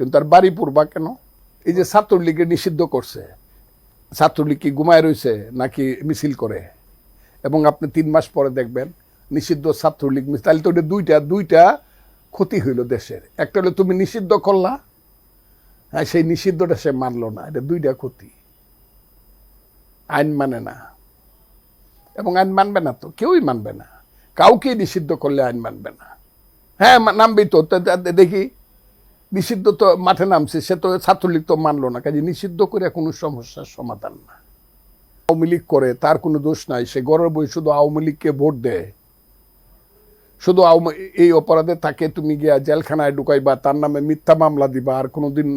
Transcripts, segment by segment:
কিন্তু তার বাড়ি পুরবা কেন? এই যে ছাত্রলীগকে নিষিদ্ধ করছে, ছাত্রলীগ কি ঘুমায় রয়েছে নাকি মিছিল করে? এবং আপনি 3 মাস পরে দেখবেন নিষিদ্ধ ছাত্রলীগ মিছিল। তাহলে তো এটা দুইটা ক্ষতি হইল দেশের। একটা হলো তুমি নিষিদ্ধ করলা, হ্যাঁ, সেই নিষিদ্ধটা সে মানলো না, এটা দুইটা ক্ষতি। আইন মানে না, এবং আইন মানবে না, তো কেউই মানবে না। কাউকে নিষিদ্ধ করলে আইন মানবে না। হ্যাঁ, নামবেই তো। দেখি নিষিদ্ধ তো মাঠে নামছে, সে তো ছাত্রলীগ তো মানলো না, কাজে নিষিদ্ধ করে কোনো সমস্যার সমাধান না। আওয়ামী লীগ করে তার কোনো দোষ নাই, সে ঘরের বই শুধু আওয়ামী লীগকে ভোট দেয়, শুধু এই অপরাধে তাকে তুমি গিয়া জেলখানায় ঢুকাইবা, তার নামে মিথ্যা মামলা দিবা, আর কোনোদিন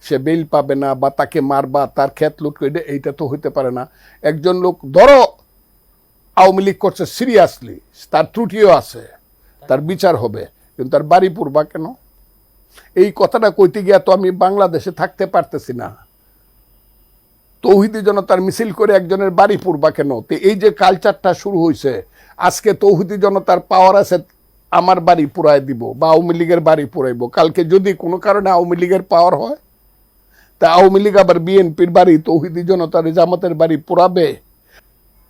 সে বেল পাবে না, বা তাকে মারবা, তার ক্ষেত লুট করে, এইটা তো হইতে পারে না। একজন লোক ধরো আওয়ামী লীগ করছে সিরিয়াসলি, তার ত্রুটিও আছে, তার বিচার হবে, কিন্তু তার বাড়ি পুরবা কেন? এই কথাটা কইতে গিয়া তো আমি বাংলাদেশে থাকতে পারতেছি না। তৌহিদি জনতার মিছিল করে একজনের বাড়ি পুরবা কেন? তো এই যে কালচারটা শুরু হয়েছে, আজকে তৌহিদি জনতার পাওয়ার আছে আমার বাড়ি পুরাই দিব, বা আওয়ামী লীগের বাড়ি পুরাইব। কালকে যদি কোনো কারণে আওয়ামী লীগের পাওয়ার হয়, তা আওয়ামী লীগ আবার বিএনপির বাড়ি, তৌহিদি জনতার জামাতের বাড়ি পুরাবে?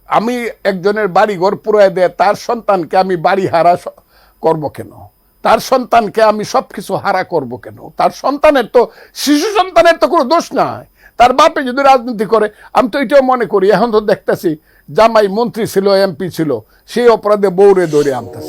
আমি একজনের বাড়ি ঘর পুরাই দেয় তার সন্তানকে আমি বাড়ি হারা করব কেন? তার সন্তানকে আমি সবকিছু হারা করব কেন? তার সন্তানের তো, শিশু সন্তানের তো কোনো দোষ নাই। তার বাপে যদি রাজনীতি করে, আমি তো এটাও মনে করি, এখন তো দেখতেছি জামাই মন্ত্রী ছিল, এমপি ছিল, সেই অপরাধে বউরে ধরে আনতেছে।